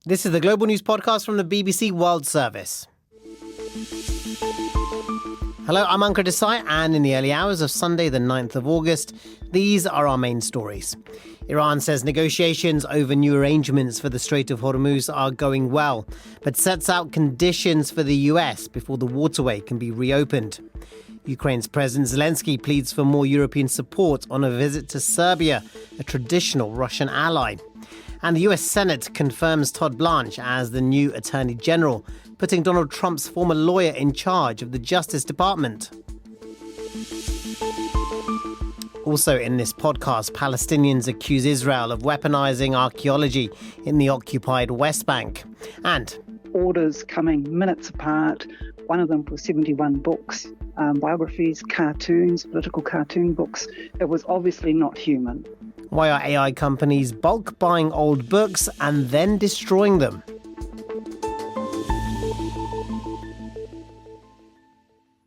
This is the Global News Podcast from the BBC World Service. Hello, I'm Ankur Desai, and in the early hours of Sunday, the 9th of August, these are our main stories. Iran says negotiations over new arrangements for the Strait of Hormuz are going well, but sets out conditions for the US before the waterway can be reopened. Ukraine's President Zelensky pleads for more European support on a visit to Serbia, a traditional Russian ally. And the US Senate confirms Todd Blanche as the new Attorney General, putting Donald Trump's former lawyer in charge of the Justice Department. Also in this podcast, Palestinians accuse Israel of weaponizing archaeology in the occupied West Bank. And orders coming minutes apart, one of them for 71 books, biographies, cartoons, political cartoon books. It was obviously not human. Why are AI companies bulk buying old books and then destroying them?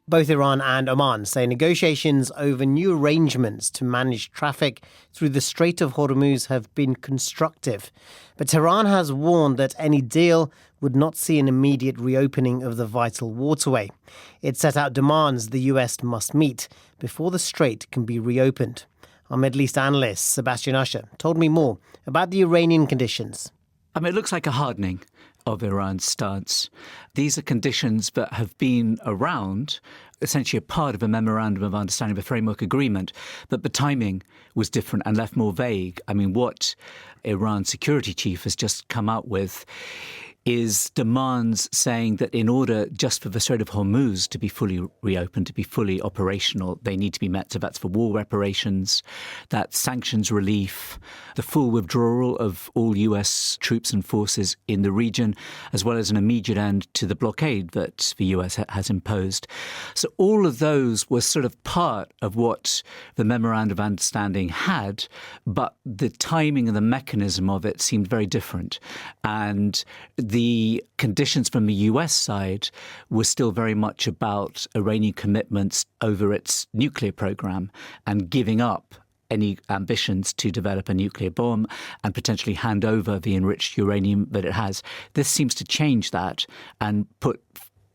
Both Iran and Oman say negotiations over new arrangements to manage traffic through the Strait of Hormuz have been constructive. But Tehran has warned that any deal would not see an immediate reopening of the vital waterway. It set out demands the US must meet before the strait can be reopened. Our Middle East analyst, Sebastian Usher, told me more about the Iranian conditions. It looks like a hardening of Iran's stance. These are conditions that have been around, essentially a part of a memorandum of understanding, a framework agreement, but the timing was different and left more vague. What Iran's security chief has just come out with is demands saying that in order just for the Strait of Hormuz to be fully reopened, to be fully operational, they need to be met. So that's for war reparations, that's sanctions relief, the full withdrawal of all US troops and forces in the region, as well as an immediate end to the blockade that the US has imposed. So all of those were sort of part of what the memorandum of understanding had, but the timing and the mechanism of it seemed very different. And the conditions from the US side were still very much about Iranian commitments over its nuclear program and giving up any ambitions to develop a nuclear bomb and potentially hand over the enriched uranium that it has. This seems to change that and put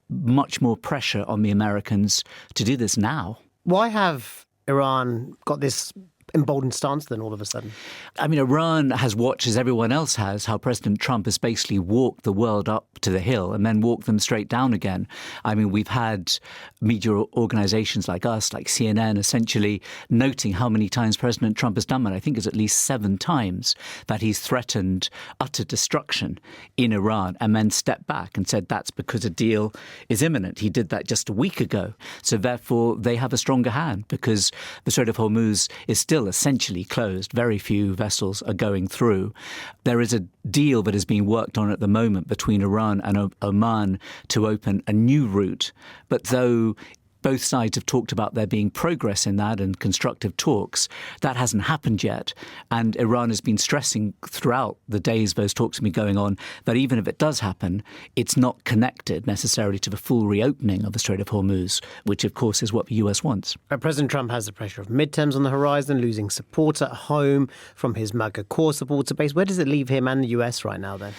much more pressure on the Americans to do this now. Why have Iran got this emboldened stance then all of a sudden? Iran has watched, as everyone else has, how President Trump has basically walked the world up to the hill and then walked them straight down again. We've had media organizations like us, like CNN, essentially noting how many times President Trump has done that. I think it's at least 7 times that he's threatened utter destruction in Iran and then stepped back and said that's because a deal is imminent. He did that just a week ago. So therefore, they have a stronger hand because the Strait of Hormuz is still essentially closed. Very few vessels are going through. There is a deal that is being worked on at the moment between Iran and Oman to open a new route. But though both sides have talked about there being progress in that and constructive talks, that hasn't happened yet. And Iran has been stressing throughout the days those talks have been going on that even if it does happen, it's not connected necessarily to the full reopening of the Strait of Hormuz, which of course is what the US wants. President Trump has the pressure of midterms on the horizon, losing support at home from his MAGA core supporter base. Where does it leave him and the US right now then?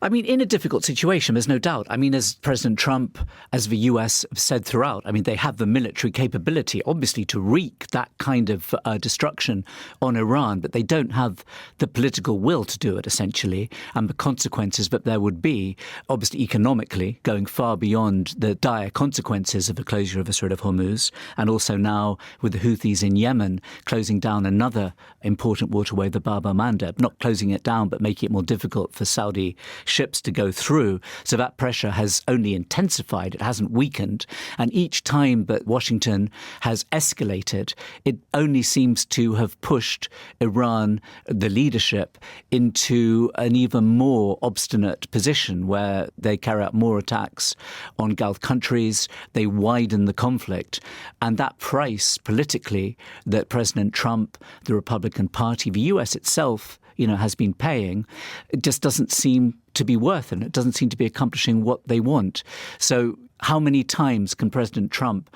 In a difficult situation, there's no doubt. As President Trump, as the US have said throughout, they have the military capability, obviously, to wreak that kind of destruction on Iran, but they don't have the political will to do it, essentially, and the consequences that there would be, obviously, economically, going far beyond the dire consequences of the closure of the Strait of Hormuz, and also now with the Houthis in Yemen closing down another important waterway, the Bab el-Mandeb, not closing it down, but making it more difficult for Saudi ships to go through. So that pressure has only intensified. It hasn't weakened. And each time that Washington has escalated, it only seems to have pushed Iran, the leadership, into an even more obstinate position where they carry out more attacks on Gulf countries. They widen the conflict. And that price politically that President Trump, the Republican Party, the US itself, has been paying, it just doesn't seem to be worth it. It doesn't seem to be accomplishing what they want. So how many times can President Trump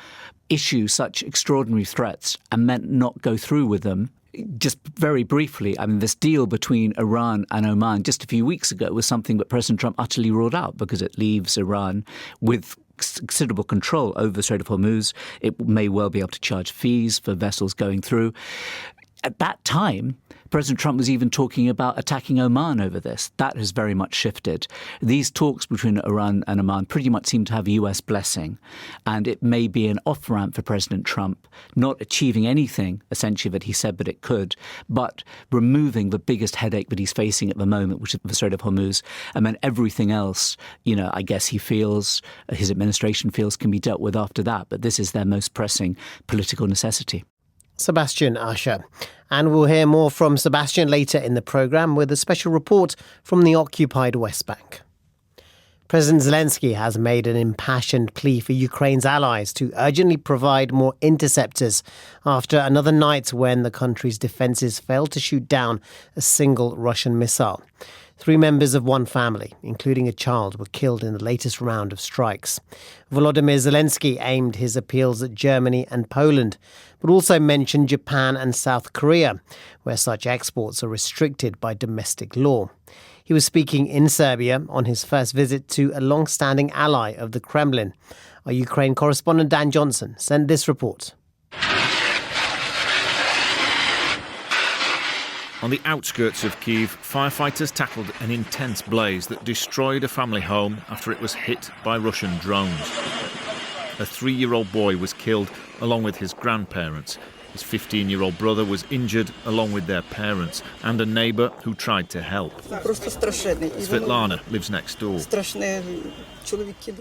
issue such extraordinary threats and then not go through with them? just very briefly, I mean, this deal between Iran and Oman just a few weeks ago was something that President Trump utterly ruled out because it leaves Iran with considerable control over the Strait of Hormuz. It may well be able to charge fees for vessels going through. At that time, President Trump was even talking about attacking Oman over this. That has very much shifted. These talks between Iran and Oman pretty much seem to have US blessing. And it may be an off-ramp for President Trump, not achieving anything, essentially, that he said that it could, but removing the biggest headache that he's facing at the moment, which is the Strait of Hormuz. And then everything else, I guess he feels, his administration feels, can be dealt with after that. But this is their most pressing political necessity. Sebastian Usher. And we'll hear more from Sebastian later in the programme with a special report from the occupied West Bank. President Zelensky has made an impassioned plea for Ukraine's allies to urgently provide more interceptors after another night when the country's defences failed to shoot down a single Russian missile. 3 members of one family, including a child, were killed in the latest round of strikes. Volodymyr Zelensky aimed his appeals at Germany and Poland, but also mentioned Japan and South Korea, where such exports are restricted by domestic law. He was speaking in Serbia on his first visit to a long-standing ally of the Kremlin. Our Ukraine correspondent Dan Johnson sent this report. On the outskirts of Kyiv, firefighters tackled an intense blaze that destroyed a family home after it was hit by Russian drones. A 3-year-old boy was killed along with his grandparents. His 15-year-old brother was injured along with their parents and a neighbour who tried to help. Svetlana lives next door.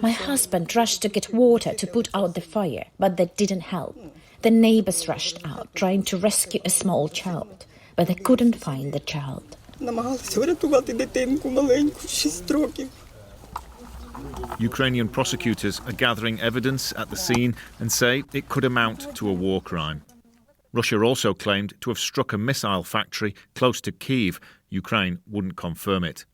My husband rushed to get water to put out the fire, but that didn't help. The neighbours rushed out, trying to rescue a small child, but they couldn't find the child. Ukrainian prosecutors are gathering evidence at the scene and say it could amount to a war crime. Russia also claimed to have struck a missile factory close to Kyiv. Ukraine wouldn't confirm it.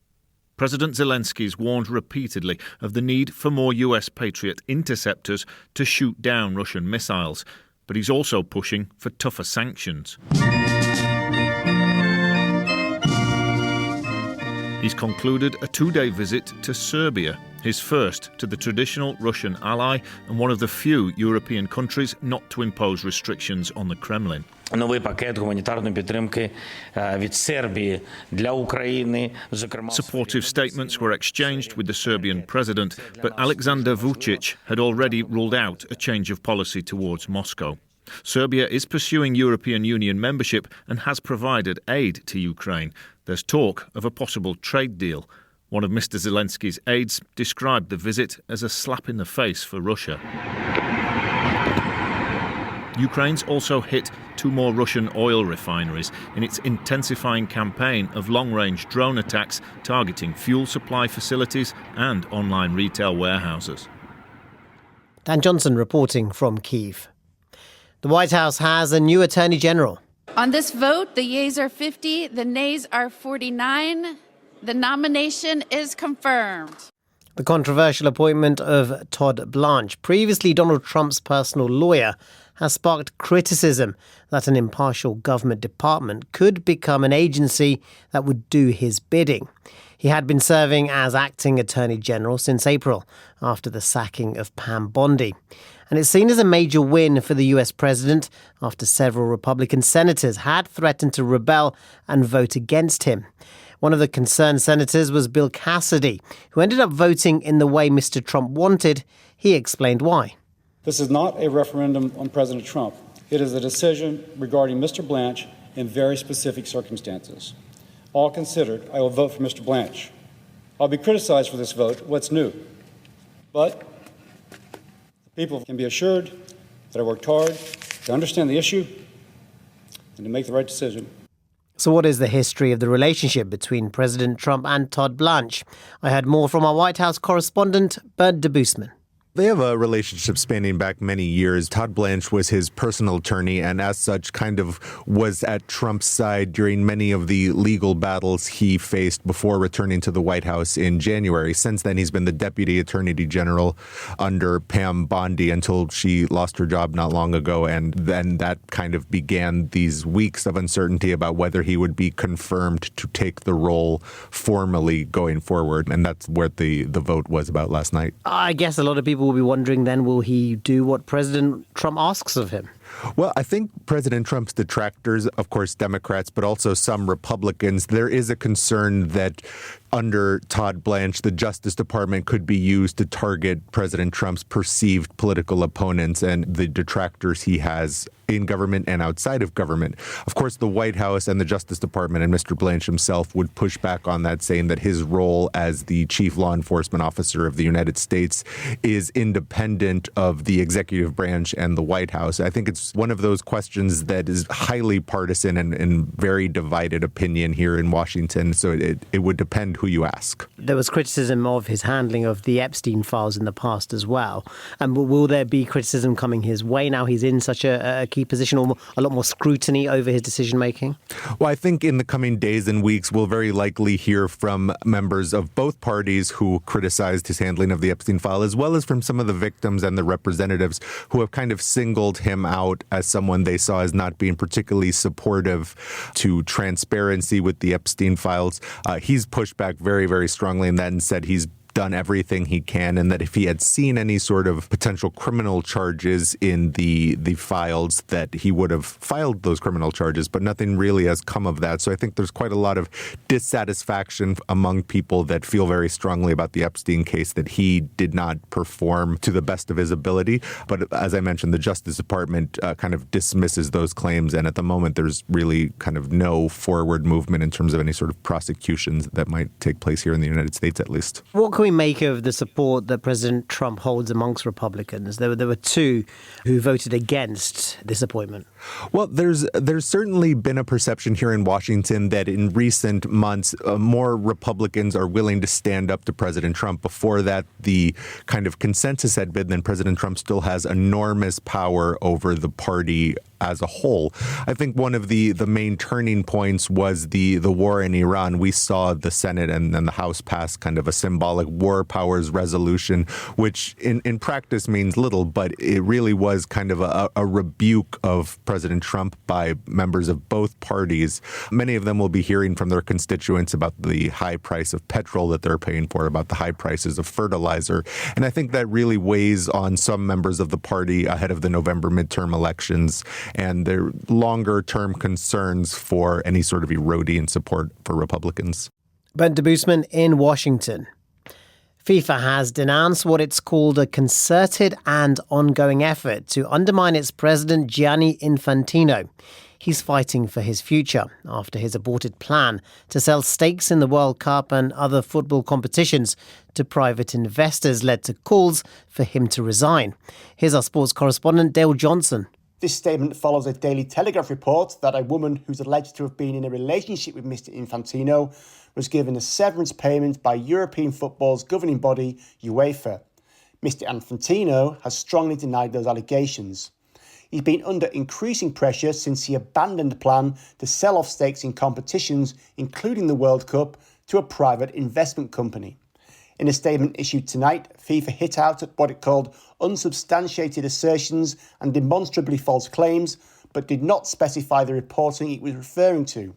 President Zelensky's warned repeatedly of the need for more US Patriot interceptors to shoot down Russian missiles, but he's also pushing for tougher sanctions. He's concluded a 2-day visit to Serbia, his first to the traditional Russian ally and one of the few European countries not to impose restrictions on the Kremlin. Supportive statements were exchanged with the Serbian president, but Aleksandar Vučić had already ruled out a change of policy towards Moscow. Serbia is pursuing European Union membership and has provided aid to Ukraine. There's talk of a possible trade deal. One of Mr. Zelensky's aides described the visit as a slap in the face for Russia. Ukraine's also hit 2 more Russian oil refineries in its intensifying campaign of long-range drone attacks targeting fuel supply facilities and online retail warehouses. Dan Johnson reporting from Kyiv. The White House has a new Attorney General. On this vote, the yeas are 50, the nays are 49. The nomination is confirmed. The controversial appointment of Todd Blanche, previously Donald Trump's personal lawyer, has sparked criticism that an impartial government department could become an agency that would do his bidding. He had been serving as acting Attorney General since April, after the sacking of Pam Bondi. And it's seen as a major win for the US president after several Republican senators had threatened to rebel and vote against him. One of the concerned senators was Bill Cassidy, who ended up voting in the way Mr. Trump wanted. He explained why. This is not a referendum on President Trump. It is a decision regarding Mr. Blanche in very specific circumstances. All considered, I will vote for Mr. Blanche. I'll be criticized for this vote. What's new? But people can be assured that I worked hard to understand the issue and to make the right decision. So what is the history of the relationship between President Trump and Todd Blanche? I heard more from our White House correspondent, Bert de Boosman. They have a relationship spanning back many years. Todd Blanche was his personal attorney and as such kind of was at Trump's side during many of the legal battles he faced before returning to the White House in January. Since then, he's been the Deputy Attorney General under Pam Bondi until she lost her job not long ago. And then that kind of began these weeks of uncertainty about whether he would be confirmed to take the role formally going forward. And that's where the vote was about last night. I guess a lot of people will be wondering then, will he do what President Trump asks of him? Well, I think President Trump's detractors, of course, Democrats, but also some Republicans, there is a concern that under Todd Blanche, the Justice Department could be used to target President Trump's perceived political opponents and the detractors he has in government and outside of government. Of course, the White House and the Justice Department and Mr. Blanche himself would push back on that, saying that his role as the chief law enforcement officer of the United States is independent of the executive branch and the White House. I think it's one of those questions that is highly partisan and very divided opinion here in Washington. So it would depend who you ask. There was criticism of his handling of the Epstein files in the past as well. And will there be criticism coming his way now he's in such a key position, or a lot more scrutiny over his decision making? Well, I think in the coming days and weeks, we'll very likely hear from members of both parties who criticized his handling of the Epstein file, as well as from some of the victims and the representatives who have kind of singled him out as someone they saw as not being particularly supportive to transparency with the Epstein files. He's pushed back very, very strongly in that and said he's done everything he can, and that if he had seen any sort of potential criminal charges in the files, that he would have filed those criminal charges, but nothing really has come of that. So I think there's quite a lot of dissatisfaction among people that feel very strongly about the Epstein case, that he did not perform to the best of his ability. But as I mentioned, the Justice Department kind of dismisses those claims, and at the moment there's really kind of no forward movement in terms of any sort of prosecutions that might take place here in the United States, at least. What can we make of the support that President Trump holds amongst Republicans? There were two who voted against this appointment. Well, there's certainly been a perception here in Washington that in recent months, more Republicans are willing to stand up to President Trump. Before that, the kind of consensus had been that President Trump still has enormous power over the party as a whole. I think one of the main turning points was the war in Iran. We saw the Senate and then the House pass kind of a symbolic war powers resolution, which in practice means little, but it really was kind of a rebuke of President Trump by members of both parties. Many of them will be hearing from their constituents about the high price of petrol that they're paying for, about the high prices of fertilizer. And I think that really weighs on some members of the party ahead of the November midterm elections and their longer-term concerns for any sort of eroding support for Republicans. Ben de Boosman in Washington. FIFA has denounced what it's called a concerted and ongoing effort to undermine its president Gianni Infantino. He's fighting for his future after his aborted plan to sell stakes in the World Cup and other football competitions to private investors led to calls for him to resign. Here's our sports correspondent Dale Johnson. This statement follows a Daily Telegraph report that a woman who's alleged to have been in a relationship with Mr. Infantino was given a severance payment by European football's governing body, UEFA. Mr. Infantino has strongly denied those allegations. He's been under increasing pressure since he abandoned the plan to sell off stakes in competitions, including the World Cup, to a private investment company. In a statement issued tonight, FIFA hit out at what it called unsubstantiated assertions and demonstrably false claims, but did not specify the reporting it was referring to.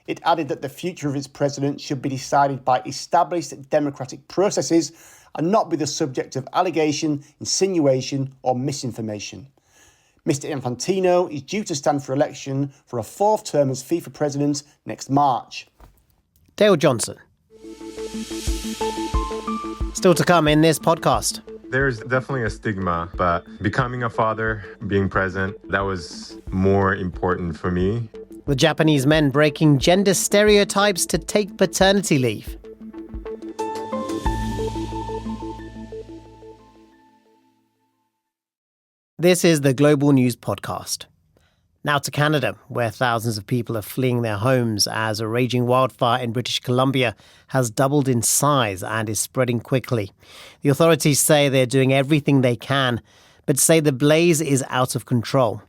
It added that the future of its president should be decided by established democratic processes and not be the subject of allegation, insinuation, or misinformation. Mr. Infantino is due to stand for election for a fourth term as FIFA president next March. Dale Johnson. Still to come in this podcast. There's definitely a stigma, but becoming a father, being present, that was more important for me. With Japanese men breaking gender stereotypes to take paternity leave. This is the Global News Podcast. Now to Canada, where thousands of people are fleeing their homes as a raging wildfire in British Columbia has doubled in size and is spreading quickly. The authorities say they're doing everything they can, but say the blaze is out of control.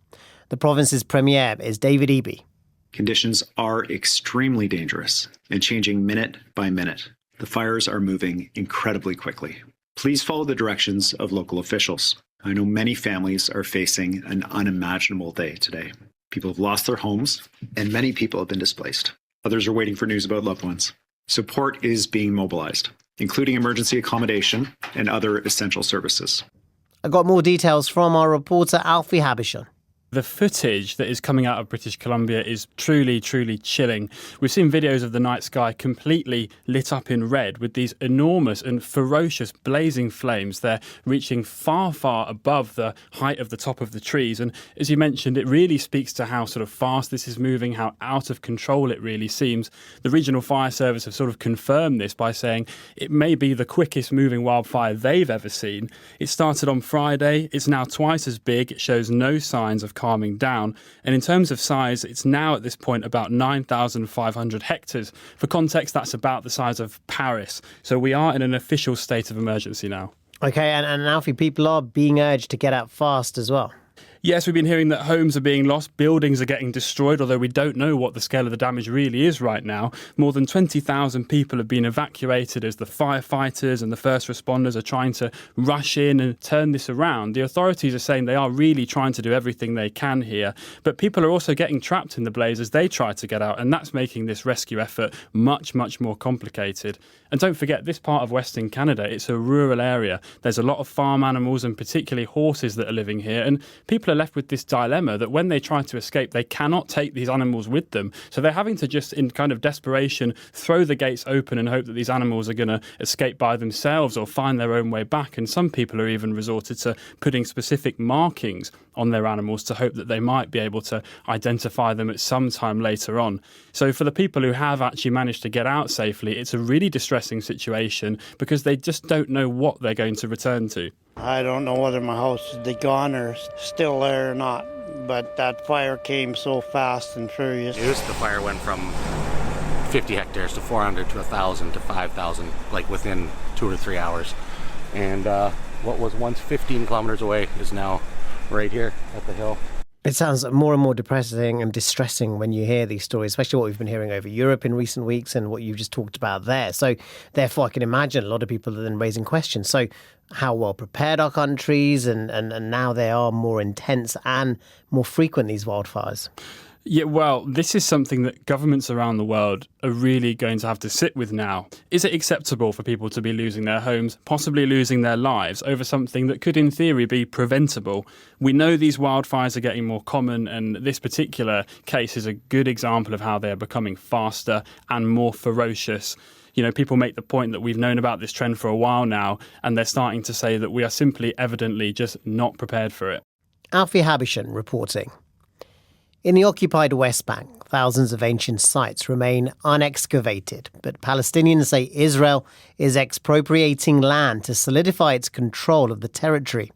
The province's premier is David Eby. Conditions are extremely dangerous and changing minute by minute. The fires are moving incredibly quickly. Please follow the directions of local officials. I know many families are facing an unimaginable day today. People have lost their homes, and many people have been displaced. Others are waiting for news about loved ones. Support is being mobilized, including emergency accommodation and other essential services. I got more details from our reporter Alfie Habishan. The footage that is coming out of British Columbia is truly, truly chilling. We've seen videos of the night sky completely lit up in red with these enormous and ferocious blazing flames. They're reaching far, far above the height of the top of the trees. And as you mentioned, it really speaks to how sort of fast this is moving, how out of control it really seems. The Regional Fire Service have sort of confirmed this by saying it may be the quickest moving wildfire they've ever seen. It started on Friday. It's now twice as big. It shows no signs of calming down. And in terms of size, it's now at this point about 9,500 hectares. For context, that's about the size of Paris. So we are in an official state of emergency now. Okay, and Alfie, people are being urged to get out fast as well. Yes, we've been hearing that homes are being lost, buildings are getting destroyed, although we don't know what the scale of the damage really is right now. More than 20,000 people have been evacuated as the firefighters and the first responders are trying to rush in and turn this around. The authorities are saying they are really trying to do everything they can here, but people are also getting trapped in the blaze as they try to get out, and that's making this rescue effort much, much more complicated. And don't forget, this part of Western Canada, it's a rural area. There's a lot of farm animals and particularly horses that are living here, and people are left with this dilemma that when they try to escape, they cannot take these animals with them. So they're having to just, in kind of desperation, throw the gates open and hope that these animals are going to escape by themselves or find their own way back. And some people are even resorted to putting specific markings on their animals to hope that they might be able to identify them at some time later on. So for the people who have actually managed to get out safely, it's a really distressing situation because they just don't know what they're going to return to. I don't know whether my house is gone or still there or not, but that fire came so fast and furious. The fire went from 50 hectares to 400 to 1,000 to 5,000, like within 2 or 3 hours. And what was once 15 kilometers away is now right here at the hill. It sounds more and more depressing and distressing when you hear these stories, especially what we've been hearing over Europe in recent weeks and what you've just talked about there. So therefore, I can imagine a lot of people are then raising questions. So how well prepared are countries? And now they are more intense and more frequent, these wildfires. Yeah, well, this is something that governments around the world are really going to have to sit with now. Is it acceptable for people to be losing their homes, possibly losing their lives, over something that could in theory be preventable? We know these wildfires are getting more common, and this particular case is a good example of how they are becoming faster and more ferocious. You know, people make the point that we've known about this trend for a while now, and they're starting to say that we are simply evidently just not prepared for it. Alfie Habishan reporting. In the occupied West Bank, thousands of ancient sites remain unexcavated, but Palestinians say Israel is expropriating land to solidify its control of the territory.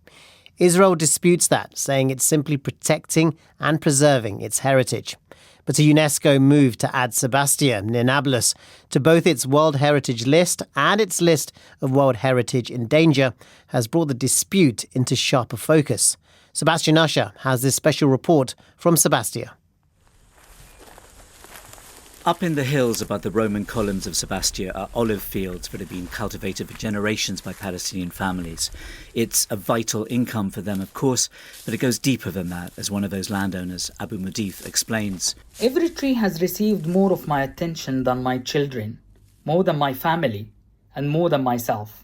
Israel disputes that, saying it's simply protecting and preserving its heritage. But a UNESCO move to add Sebastia near Nablus to both its World Heritage List and its list of World Heritage in danger has brought the dispute into sharper focus. Sebastian Usher has this special report from Sebastia. Up in the hills above the Roman columns of Sebastia are olive fields that have been cultivated for generations by Palestinian families. It's a vital income for them, of course, but it goes deeper than that, as one of those landowners, Abu Mudif, explains. Every tree has received more of my attention than my children, more than my family, and more than myself.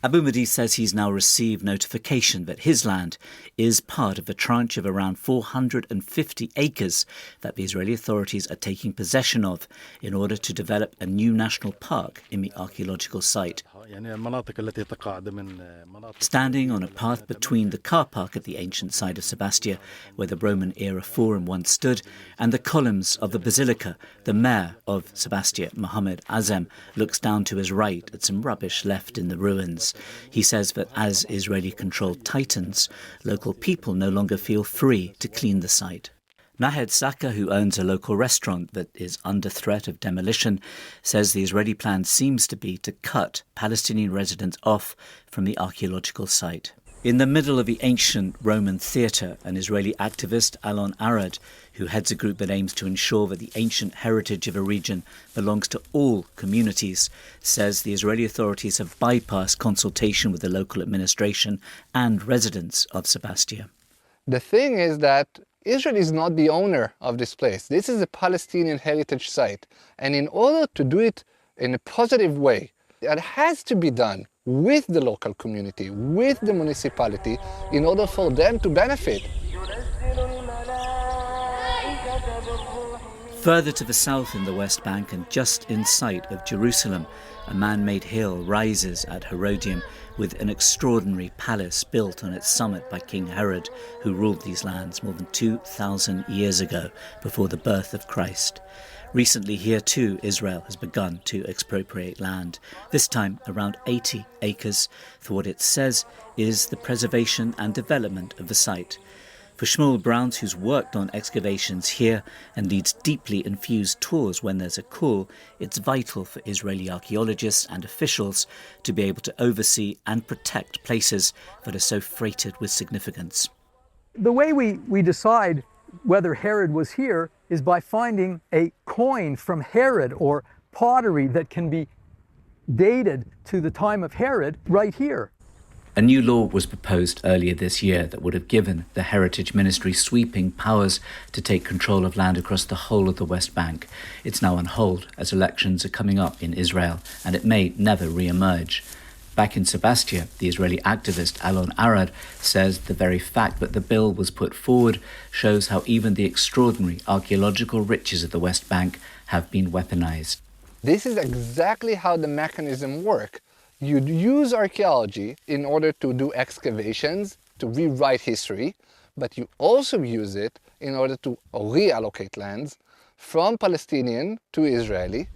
Abu Mudif says he's now received notification that his land is part of a tranche of around 450 acres that the Israeli authorities are taking possession of in order to develop a new national park in the archaeological site. Standing on a path between the car park at the ancient site of Sebastia, where the Roman-era forum once stood, and the columns of the basilica, the mayor of Sebastia, Mohammed Azem, looks down to his right at some rubbish left in the ruins. He says that as Israeli control tightens, local people no longer feel free to clean the site. Nahed Saka, who owns a local restaurant that is under threat of demolition, says the Israeli plan seems to be to cut Palestinian residents off from the archaeological site. In the middle of the ancient Roman theatre, an Israeli activist, Alon Arad, who heads a group that aims to ensure that the ancient heritage of a region belongs to all communities, says the Israeli authorities have bypassed consultation with the local administration and residents of Sebastia. The thing is that Israel is not the owner of this place. This is a Palestinian heritage site. And in order to do it in a positive way, it has to be done with the local community, with the municipality, in order for them to benefit. Further to the south in the West Bank and just in sight of Jerusalem, a man-made hill rises at Herodium with an extraordinary palace built on its summit by King Herod, who ruled these lands more than 2,000 years ago, before the birth of Christ. Recently here too, Israel has begun to expropriate land, this time around 80 acres, for what it says is the preservation and development of the site. For Shmuel Browns, who's worked on excavations here and leads deeply infused tours when there's a call, it's vital for Israeli archaeologists and officials to be able to oversee and protect places that are so freighted with significance. The way we decide whether Herod was here is by finding a coin from Herod or pottery that can be dated to the time of Herod right here. A new law was proposed earlier this year that would have given the Heritage Ministry sweeping powers to take control of land across the whole of the West Bank. It's now on hold as elections are coming up in Israel, and it may never re-emerge. Back in Sebastia, the Israeli activist Alon Arad says the very fact that the bill was put forward shows how even the extraordinary archaeological riches of the West Bank have been weaponized. This is exactly how the mechanism works. You use archaeology in order to do excavations, to rewrite history, but you also use it in order to reallocate lands from Palestinian to Israeli.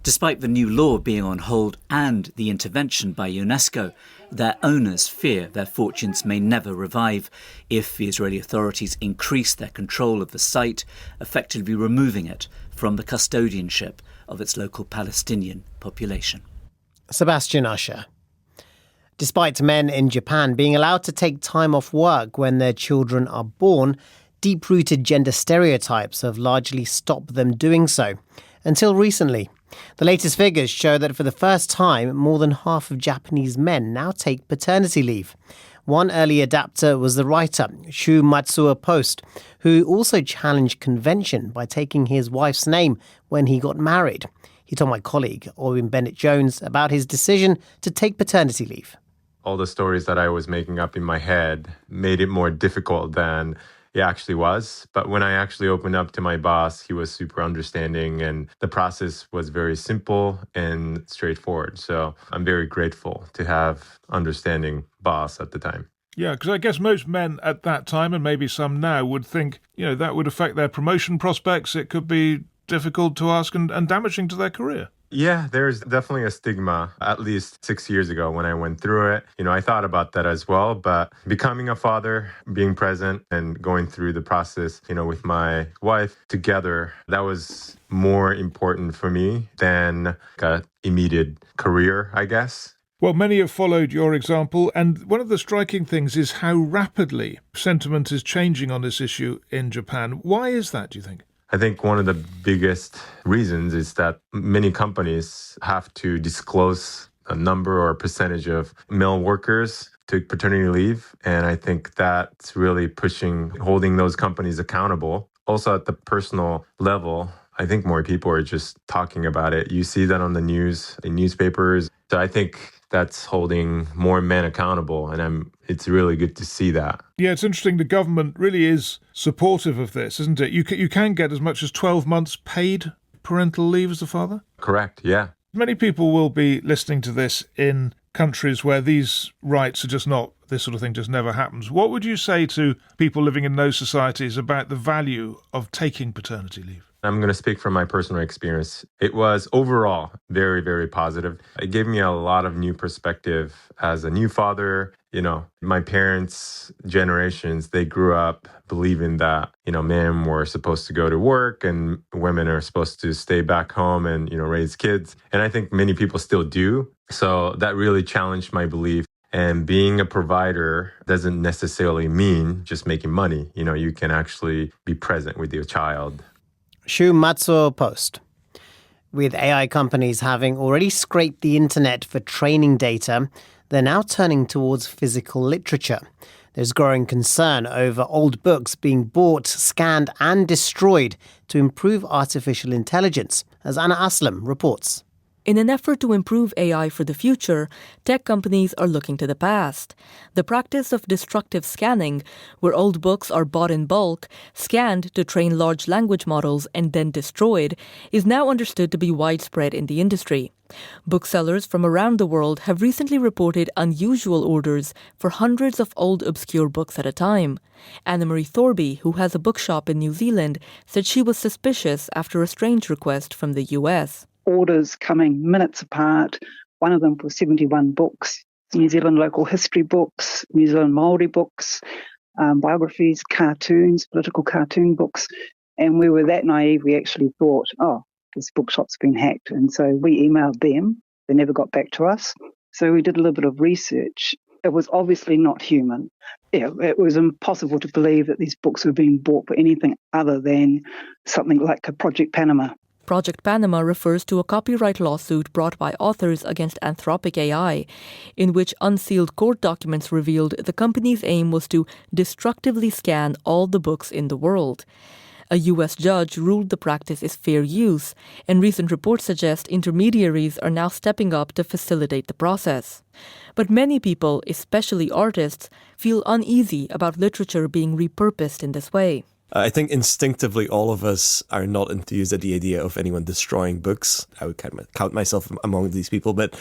Despite the new law being on hold and the intervention by UNESCO, their owners fear their fortunes may never revive if the Israeli authorities increase their control of the site, effectively removing it from the custodianship of its local Palestinian population. Sebastian Usher. Despite men in Japan being allowed to take time off work when their children are born, deep-rooted gender stereotypes have largely stopped them doing so. Until recently. The latest figures show that for the first time, more than half of Japanese men now take paternity leave. One early adapter was the writer, Shu Matsuo Post, who also challenged convention by taking his wife's name when he got married. He told my colleague, Owen Bennett-Jones, about his decision to take paternity leave. All the stories that I was making up in my head made it more difficult than it actually was. But when I actually opened up to my boss, he was super understanding and the process was very simple and straightforward. So I'm very grateful to have understanding boss at the time. Yeah, because I guess most men at that time, and maybe some now, would think, that would affect their promotion prospects. It could be difficult to ask and damaging to their career. Yeah, there's definitely a stigma, at least 6 years ago when I went through it. I thought about that as well, but becoming a father, being present and going through the process, with my wife together, that was more important for me than an immediate career, I guess. Well, many have followed your example, and one of the striking things is how rapidly sentiment is changing on this issue in Japan. Why is that, do you think? I think one of the biggest reasons is that many companies have to disclose a number or a percentage of male workers to paternity leave. And I think that's really holding those companies accountable. Also at the personal level, I think more people are just talking about it. You see that on the news, in newspapers. So I think that's holding more men accountable, and it's really good to see that. Yeah, it's interesting. The government really is supportive of this, isn't it? You can get as much as 12 months paid parental leave as a father? Correct, yeah. Many people will be listening to this in countries where these rights are just not, this sort of thing just never happens. What would you say to people living in those societies about the value of taking paternity leave? I'm going to speak from my personal experience. It was overall very, very positive. It gave me a lot of new perspective as a new father My parents' generations, they grew up believing that, men were supposed to go to work and women are supposed to stay back home and, raise kids. And I think many people still do. So that really challenged my belief. And being a provider doesn't necessarily mean just making money. You can actually be present with your child. Shu Matsuo Post. With AI companies having already scraped the internet for training data, they're now turning towards physical literature. There's growing concern over old books being bought, scanned and destroyed to improve artificial intelligence, as Anna Aslam reports. In an effort to improve AI for the future, tech companies are looking to the past. The practice of destructive scanning, where old books are bought in bulk, scanned to train large language models, and then destroyed, is now understood to be widespread in the industry. Booksellers from around the world have recently reported unusual orders for hundreds of old obscure books at a time. Anna-Marie Thorby, who has a bookshop in New Zealand, said she was suspicious after a strange request from the US. Orders coming minutes apart. One of them for 71 books, New Zealand local history books, New Zealand Māori books, biographies, cartoons, political cartoon books. And we were that naive, we actually thought, this bookshop's been hacked. And so we emailed them. They never got back to us. So we did a little bit of research. It was obviously not human. It was impossible to believe that these books were being bought for anything other than something like a Project Panama. Project Panama refers to a copyright lawsuit brought by authors against Anthropic AI, in which unsealed court documents revealed the company's aim was to destructively scan all the books in the world. A U.S. judge ruled the practice is fair use, and recent reports suggest intermediaries are now stepping up to facilitate the process. But many people, especially artists, feel uneasy about literature being repurposed in this way. I think instinctively all of us are not enthused at the idea of anyone destroying books. I would count myself among these people, but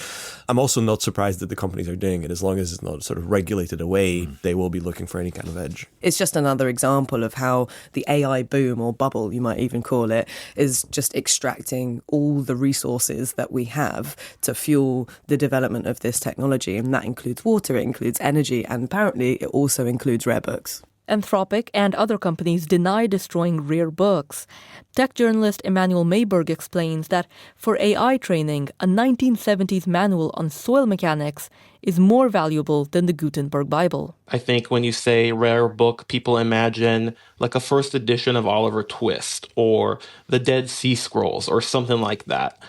I'm also not surprised that the companies are doing it. As long as it's not sort of regulated away, they will be looking for any kind of edge. It's just another example of how the AI boom, or bubble you might even call it, is just extracting all the resources that we have to fuel the development of this technology. And that includes water, it includes energy, and apparently it also includes rare books. Anthropic and other companies deny destroying rare books. Tech journalist Emmanuel Mayberg explains that for AI training, a 1970s manual on soil mechanics is more valuable than the Gutenberg Bible. I think when you say rare book, people imagine like a first edition of Oliver Twist or the Dead Sea Scrolls or something like that.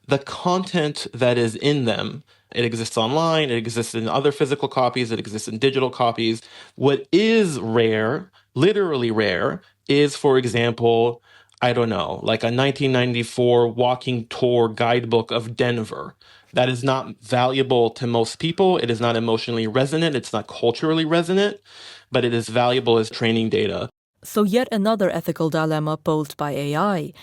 The content that is in them, it exists online, it exists in other physical copies, it exists in digital copies. What is rare, literally rare, is, for example, like a 1994 walking tour guidebook of Denver. That is not valuable to most people. It is not emotionally resonant. It's not culturally resonant, but it is valuable as training data. So yet another ethical dilemma posed by AI.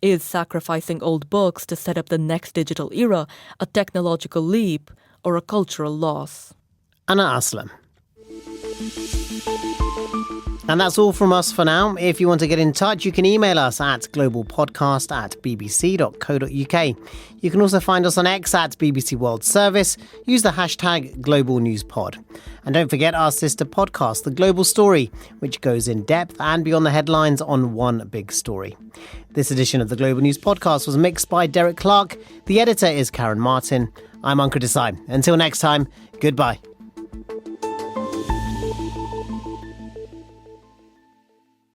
Is sacrificing old books to set up the next digital era a technological leap or a cultural loss? Anna Aslam. And that's all from us for now. If you want to get in touch, you can email us at globalpodcast@bbc.co.uk. You can also find us on X at BBC World Service. Use the hashtag #GlobalNewsPod. And don't forget our sister podcast, The Global Story, which goes in depth and beyond the headlines on one big story. This edition of the Global News Podcast was mixed by Derek Clark. The editor is Karen Martin. I'm Ankur Desai. Until next time, goodbye.